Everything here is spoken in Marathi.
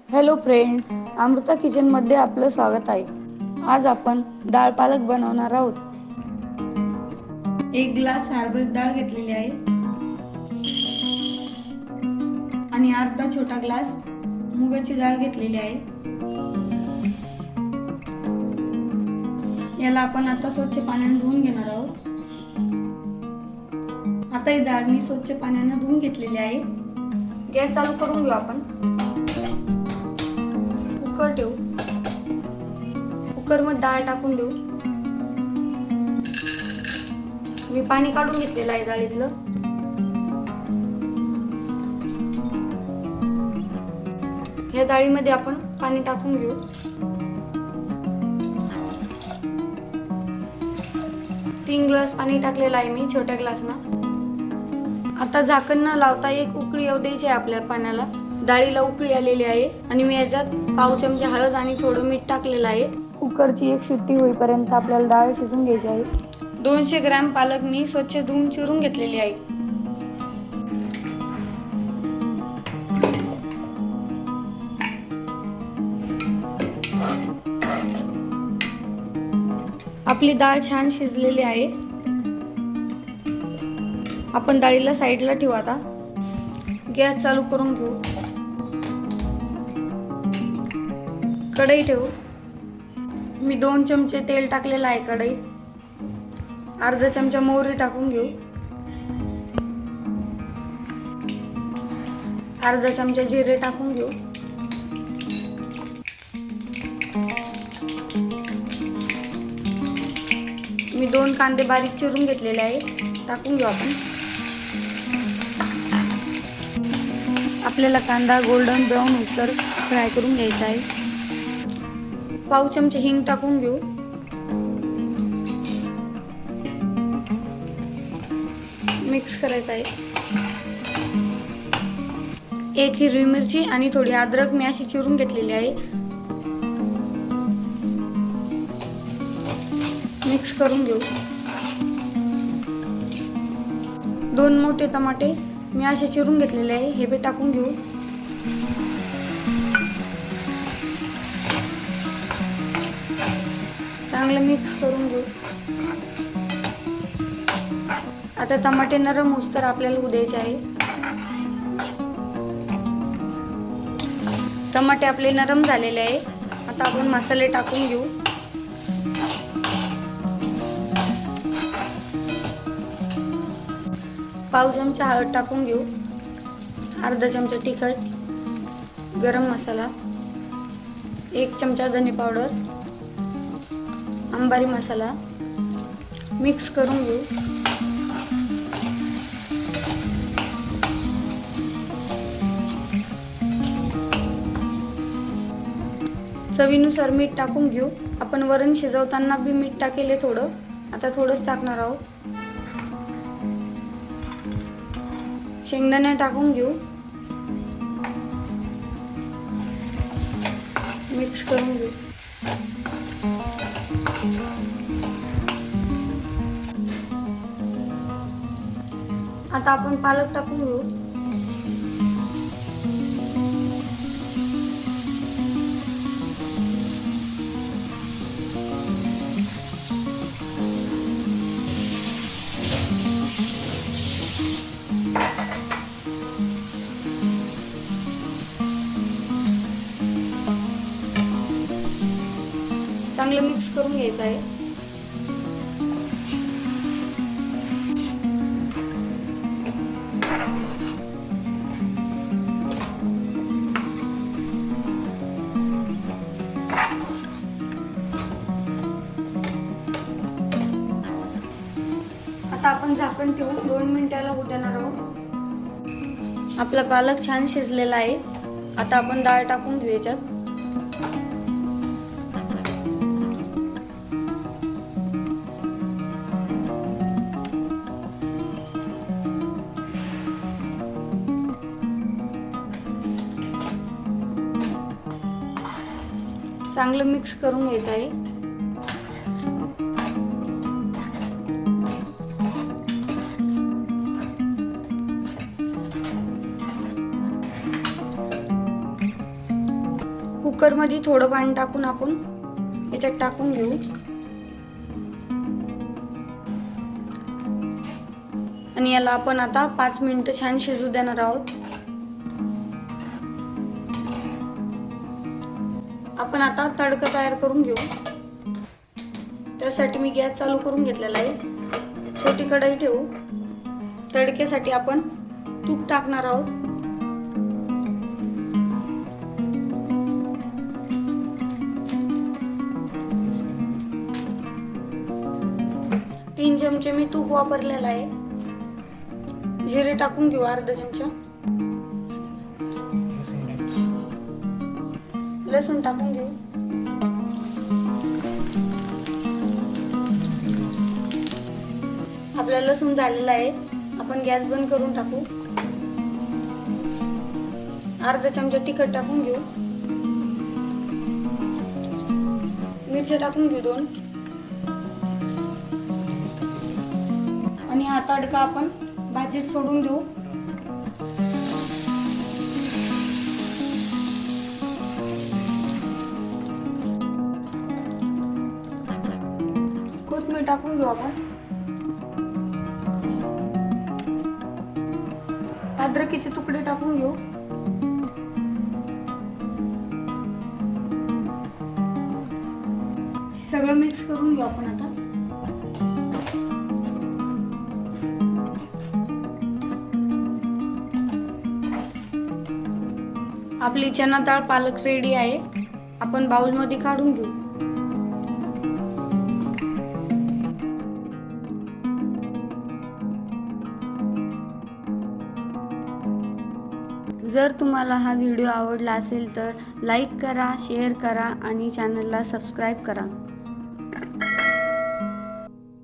हॅलो फ्रेंड्स, अमृता किचनमध्ये आपलं स्वागत आहे. आज आपण डाळ पालक बनवणार आहोत. 1 ग्लास हरभऱ्याची डाळ घेतलेली आहे आणि अर्धा छोटा ग्लास मुगाची डाळ घेतलेली आहे. याला आपण आता स्वच्छ पाण्याने धुवून घेणार आहोत. आता ही डाळ मी स्वच्छ पाण्याने धुवून घेतलेली आहे. गॅस चालू करून घेऊ. आपण कुकर ठेवू. कुकर मध्ये डाळ टाकून देऊ. मी पाणी काढून घेतलेलं आहे डाळीतलं. या डाळीमध्ये आपण पाणी टाकून घेऊ. तीन ग्लास पाणी टाकलेलं आहे मी छोट्या ग्लासना. आता झाकण न लावता एक उकळी येऊ द्यायची आहे आपल्या पाण्याला. डाळीला उकळी आलेली आहे आणि मी याच्यात पाव चमचा हळद आणि थोडं मीठ टाकलेलं आहे. कुकरची एक शिट्टी होईपर्यंत आपल्याला डाळ शिजून घ्यायची आहे. 200 ग्रॅम पालक मी स्वच्छ धुवून चिरून घेतलेली आहे. आपली डाळ छान शिजलेली आहे. आपण डाळीला साईडला ठेवू. आता गॅस चालू करून घेऊ. कढई ठेवू. मी 2 चमचे तेल टाकलेलं आहे कढईत. अर्धा चमचा मोहरी टाकून घेऊ. अर्धा चमचा जिरे टाकून घेऊ. मी 2 कांदे बारीक चिरून घेतलेले आहे, टाकून घेऊ आपण. आपल्याला कांदा गोल्डन ब्राऊन होईपर्यंत फ्राय करून घ्यायचा आहे. पाव चमचे हिंग टाकून घेऊ. मिक्स करायचं आहे. 1 हिरवी मिरची आणि थोडी अद्रक मी अशी चिरून घेतलेली आहे. मिक्स करून घेऊ. 2 मोठे टमाटे मी असे चिरून घेतलेले आहे, हे बी टाकून घेऊ. चांगलं मिक्स करून घेऊ. आता टमाटे नरम होईस्तोवर आपल्याला होऊ द्यायचे आहे. टमाटे आपले नरम झालेले आहे. आता आपण मसाले टाकून घेऊ. पाव चमचा हळद टाकून घेऊ. अर्धा चमचा तिखट, गरम मसाला, 1 चमचा धने पावडर, अंबारी मसाला. मिक्स करून घेऊ. चवीनुसार मीठ टाकून घेऊ. आपण वरण शिजवताना बी मीठ टाकेले थोडं, आता थोडंच टाकणार आहोत. शेंगदाणे टाकून घेऊ. मिक्स करून घेऊ. आता आपण पालक टाकून घेऊ. चांगलं मिक्स करून घ्यायचं आहे. आता आपण झाकण ठेवू. 2 मिनिटाला होऊ देणार आहोत. आपला पालक छान शिजलेला आहे. आता आपण डाळ टाकून घेऊ याच्यात. चांगलं मिक्स करून घ्यायचं आहे. कुकरमध्ये थोडं पाणी टाकून आपण याच्यात टाकून घेऊ आणि याला आपण आता 5 मिनिटं छान शिजू देणार आहोत. आपण आता तडका तयार करून घेऊ. त्यासाठी मी गॅस चालू करून घेतलेला आहे. छोटी कढई ठेवू. तडक्यासाठी आपण तूप टाकणार आहोत. 3 चमचे मी तूप वापरलेला आहे. जिरे टाकून घेऊ अर्धा चमचा. लसूण टाकून घेऊ. आपला लसूण झालेला आहे. आपण गॅस बंद करून टाकू. अर्धा चमचा तिखट टाकून घेऊ. मिरची टाकून घेऊ 2 आणि हा तडका आपण भाजीत सोडून देऊ. कोथिंबीर टाकून घेऊ आपण. अद्रकीचे तुकडे टाकून घेऊ. हे सगळं मिक्स करून घेऊ आपण आता. आपली चना डाळ पालक रेडी आहे. आपण बाउलमध्ये काढून घेऊ. जर तुम्हाला हा व्हिडिओ आवडला असेल तर लाईक करा, शेअर करा आणि चॅनलला सबस्क्राईब करा.